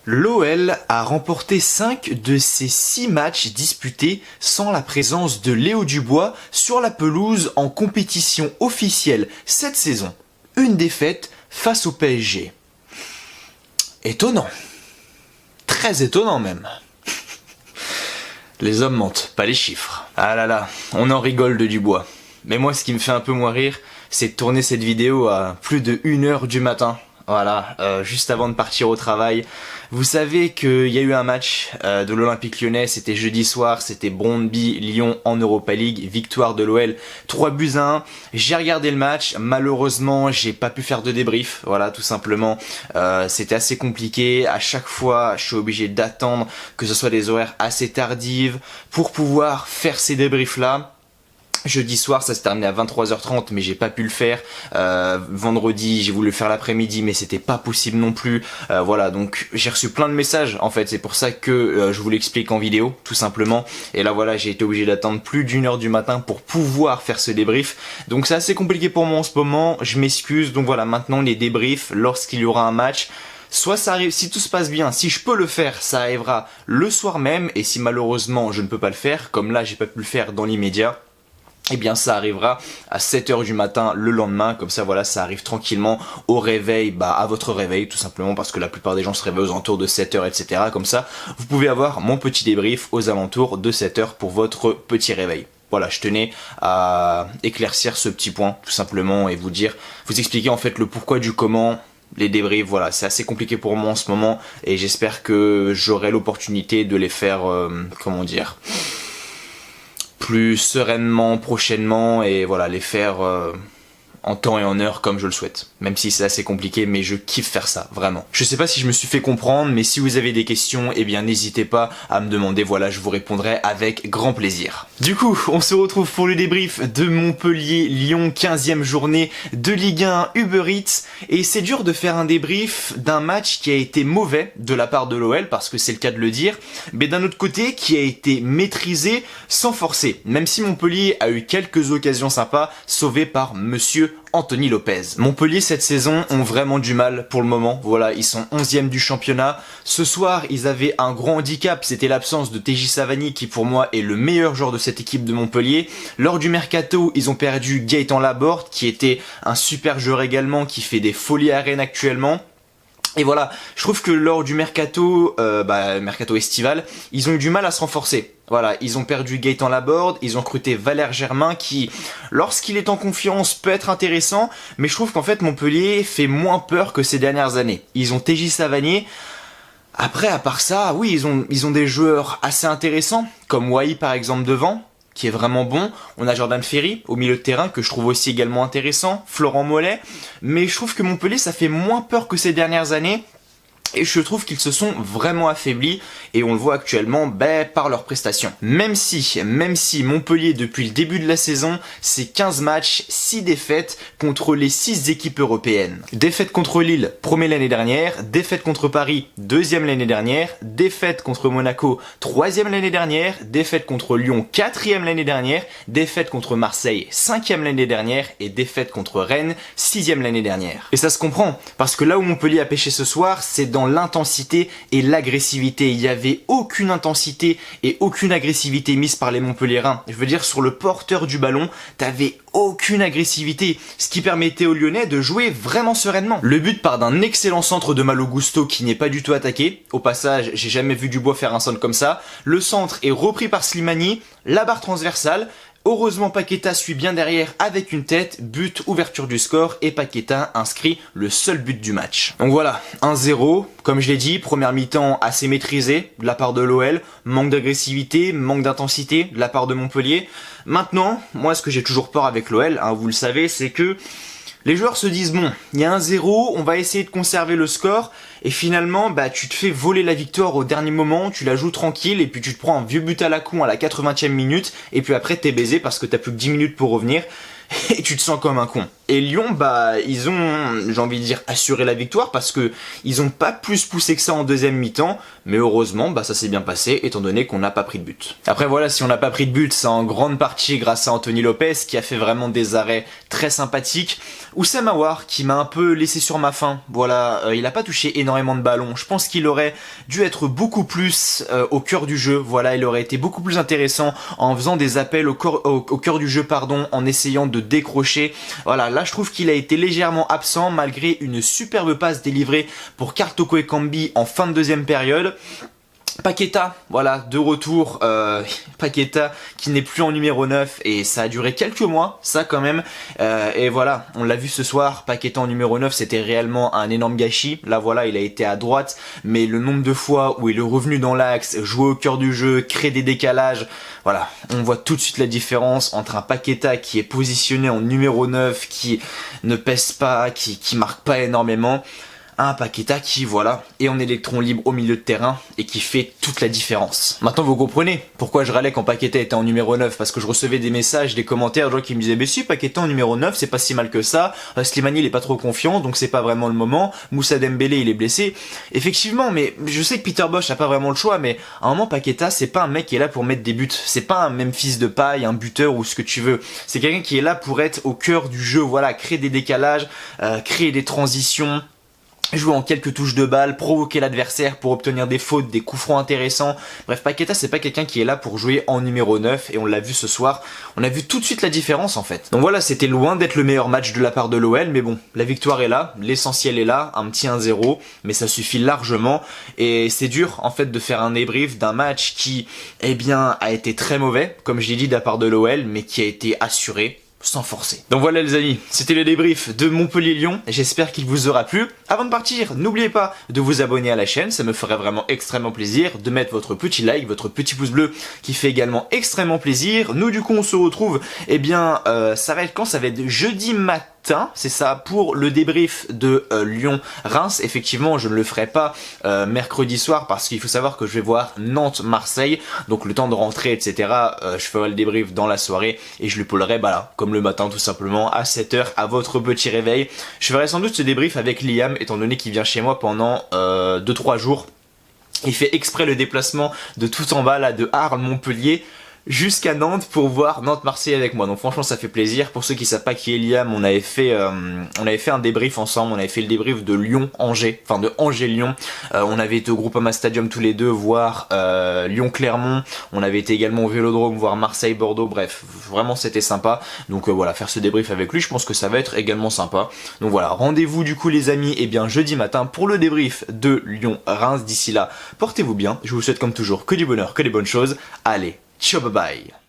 L'OL a remporté 5 de ses 6 matchs disputés sans la présence de Léo Dubois sur la pelouse en compétition officielle cette saison. Une défaite face au PSG. Étonnant. Très étonnant même. Les hommes mentent, pas les chiffres. Ah là là, on en rigole de Dubois. Mais moi, ce qui me fait un peu moins rire, c'est de tourner cette vidéo à plus de 1h du matin. Voilà, juste avant de partir au travail. Vous savez qu'il y a eu un match de l'Olympique Lyonnais, c'était jeudi soir, c'était Brøndby-Lyon en Europa League, victoire de l'OL, 3-1. J'ai regardé le match, malheureusement j'ai pas pu faire de débrief, voilà tout simplement. C'était assez compliqué, à chaque fois je suis obligé d'attendre que ce soit des horaires assez tardives pour pouvoir faire ces débriefs là. Jeudi soir, ça s'est terminé à 23h30, mais j'ai pas pu le faire. Vendredi, j'ai voulu le faire l'après-midi, mais c'était pas possible non plus. Voilà, donc j'ai reçu plein de messages, en fait. C'est pour ça que je vous l'explique en vidéo, tout simplement. Et là, voilà, j'ai été obligé d'attendre plus d'1h du matin pour pouvoir faire ce débrief. Donc c'est assez compliqué pour moi en ce moment. Je m'excuse. Donc voilà, maintenant les débriefs, lorsqu'il y aura un match. Soit ça arrive, si tout se passe bien, si je peux le faire, ça arrivera le soir même. Et si malheureusement je ne peux pas le faire, comme là j'ai pas pu le faire dans l'immédiat, eh bien ça arrivera à 7h du matin le lendemain, comme ça voilà, ça arrive tranquillement au réveil, à votre réveil tout simplement, parce que la plupart des gens se réveillent aux alentours de 7h, etc. Comme ça, vous pouvez avoir mon petit débrief aux alentours de 7h pour votre petit réveil. Voilà, je tenais à éclaircir ce petit point tout simplement et vous expliquer en fait le pourquoi du comment. Les débriefs, voilà, c'est assez compliqué pour moi en ce moment et j'espère que j'aurai l'opportunité de les faire, plus sereinement prochainement et voilà, les faire en temps et en heure comme je le souhaite. Même si c'est assez compliqué, mais je kiffe faire ça, vraiment. Je sais pas si je me suis fait comprendre, mais si vous avez des questions, eh bien n'hésitez pas à me demander, voilà, je vous répondrai avec grand plaisir. Du coup, on se retrouve pour le débrief de Montpellier-Lyon, 15e journée de Ligue 1 Uber Eats. Et c'est dur de faire un débrief d'un match qui a été mauvais de la part de l'OL, parce que c'est le cas de le dire, mais d'un autre côté, qui a été maîtrisé sans forcer. Même si Montpellier a eu quelques occasions sympas, sauvées par monsieur Anthony Lopez. Montpellier cette saison ont vraiment du mal pour le moment, voilà, ils sont 11e du championnat. Ce soir ils avaient un gros handicap, c'était l'absence de TJ Savani qui pour moi est le meilleur joueur de cette équipe de Montpellier. Lors du mercato ils ont perdu Gaëtan Laborde qui était un super joueur également, qui fait des folies à Rennes actuellement. Et voilà, je trouve que lors du mercato estival, ils ont eu du mal à se renforcer. Voilà, ils ont perdu Gaëtan Laborde, ils ont recruté Valère Germain qui, lorsqu'il est en confiance, peut être intéressant, mais je trouve qu'en fait Montpellier fait moins peur que ces dernières années. Ils ont TJ Savanier. Après, à part ça, oui, ils ont des joueurs assez intéressants, comme Wai par exemple devant, qui est vraiment bon. On a Jordan Ferry au milieu de terrain que je trouve aussi également intéressant, Florent Mollet, mais je trouve que Montpellier ça fait moins peur que ces dernières années. Et je trouve qu'ils se sont vraiment affaiblis et on le voit actuellement par leurs prestations. Même si Montpellier depuis le début de la saison, c'est 15 matchs, 6 défaites contre les 6 équipes européennes. Défaite contre Lille, premier l'année dernière, défaite contre Paris, deuxième l'année dernière, défaite contre Monaco, troisième l'année dernière, défaite contre Lyon, quatrième l'année dernière, défaite contre Marseille, cinquième l'année dernière et défaite contre Rennes, sixième l'année dernière. Et ça se comprend, parce que là où Montpellier a pêché ce soir, c'est dans l'intensité et l'agressivité. Il n'y avait aucune intensité et aucune agressivité mise par les Montpelliérains. Je veux dire, sur le porteur du ballon, t'avais aucune agressivité, ce qui permettait aux Lyonnais de jouer vraiment sereinement. Le but part d'un excellent centre de Malo Gusto qui n'est pas du tout attaqué. Au passage, j'ai jamais vu Dubois faire un centre comme ça. Le centre est repris par Slimani, la barre transversale. Heureusement Paqueta suit bien derrière avec une tête, but, ouverture du score et Paqueta inscrit le seul but du match. Donc voilà, 1-0, comme je l'ai dit, première mi-temps assez maîtrisée de la part de l'OL, manque d'agressivité, manque d'intensité de la part de Montpellier. Maintenant, moi ce que j'ai toujours peur avec l'OL, vous le savez, c'est que les joueurs se disent bon, il y a 1-0, on va essayer de conserver le score et finalement tu te fais voler la victoire au dernier moment, tu la joues tranquille et puis tu te prends un vieux but à la con à la 80e minute et puis après t'es baisé parce que t'as plus que 10 minutes pour revenir et tu te sens comme un con. Et Lyon, ils ont, j'ai envie de dire, assuré la victoire parce que ils ont pas plus poussé que ça en deuxième mi-temps, mais heureusement, ça s'est bien passé étant donné qu'on n'a pas pris de but. Après voilà, si on n'a pas pris de but, c'est en grande partie grâce à Anthony Lopez qui a fait vraiment des arrêts très sympathique. Oussem Aouar qui m'a un peu laissé sur ma faim. Voilà, il a pas touché énormément de ballons. Je pense qu'il aurait dû être beaucoup plus au cœur du jeu. Voilà, il aurait été beaucoup plus intéressant en faisant des appels au cœur du jeu, pardon, en essayant de décrocher. Voilà, là je trouve qu'il a été légèrement absent malgré une superbe passe délivrée pour Karl Toko Ekambi en fin de deuxième période. Paqueta, voilà, de retour, Paqueta qui n'est plus en numéro 9 et ça a duré quelques mois, ça quand même, et voilà, on l'a vu ce soir, Paqueta en numéro 9 c'était réellement un énorme gâchis, là voilà il a été à droite, mais le nombre de fois où il est revenu dans l'axe, jouer au cœur du jeu, créer des décalages, voilà, on voit tout de suite la différence entre un Paqueta qui est positionné en numéro 9, qui ne pèse pas, qui marque pas énormément, un Paqueta qui, voilà, est en électron libre au milieu de terrain et qui fait toute la différence. Maintenant vous comprenez pourquoi je râlais quand Paqueta était en numéro 9, parce que je recevais des messages, des commentaires, de gens qui me disaient mais si Paqueta en numéro 9 c'est pas si mal que ça, Slimani il est pas trop confiant donc c'est pas vraiment le moment, Moussa Dembélé il est blessé. Effectivement, mais je sais que Peter Bosz a pas vraiment le choix, mais à un moment Paqueta c'est pas un mec qui est là pour mettre des buts, c'est pas un Memphis Depay, un buteur ou ce que tu veux, c'est quelqu'un qui est là pour être au cœur du jeu, voilà, créer des décalages, créer des transitions, jouer en quelques touches de balle, provoquer l'adversaire pour obtenir des fautes, des coups francs intéressants. Bref, Paqueta c'est pas quelqu'un qui est là pour jouer en numéro 9 et on l'a vu ce soir, on a vu tout de suite la différence en fait. Donc voilà, c'était loin d'être le meilleur match de la part de l'OL, mais bon, la victoire est là, l'essentiel est là, un petit 1-0, mais ça suffit largement et c'est dur en fait de faire un débrief d'un match qui, eh bien, a été très mauvais, comme je l'ai dit de la part de l'OL, mais qui a été assuré, sans forcer. Donc voilà les amis, c'était le débrief de Montpellier-Lyon, j'espère qu'il vous aura plu. Avant de partir, n'oubliez pas de vous abonner à la chaîne, ça me ferait vraiment extrêmement plaisir, de mettre votre petit like, votre petit pouce bleu qui fait également extrêmement plaisir. Nous du coup on se retrouve, eh bien ça va être quand? Ça va être jeudi matin. C'est ça pour le débrief de Lyon-Reims. Effectivement je ne le ferai pas mercredi soir parce qu'il faut savoir que je vais voir Nantes-Marseille, donc le temps de rentrer etc, je ferai le débrief dans la soirée et je le polerai bah là, comme le matin tout simplement à 7h à votre petit réveil. Je ferai sans doute ce débrief avec Liam étant donné qu'il vient chez moi pendant 2-3 jours. Il fait exprès le déplacement de tout en bas là, de Arles-Montpellier jusqu'à Nantes pour voir Nantes-Marseille avec moi. Donc franchement ça fait plaisir. Pour ceux qui savent pas qui est Liam, on avait fait un débrief ensemble, on avait fait le débrief de Lyon-Angers, enfin de Angers-Lyon. On avait été au Groupama Stadium tous les deux voir Lyon-Clermont, on avait été également au Vélodrome voir Marseille-Bordeaux, bref, vraiment c'était sympa. Donc voilà, faire ce débrief avec lui, je pense que ça va être également sympa. Donc voilà, rendez-vous du coup les amis, et bien jeudi matin pour le débrief de Lyon-Reims. D'ici là, portez-vous bien, je vous souhaite comme toujours que du bonheur, que des bonnes choses. Allez, ciao, bye bye.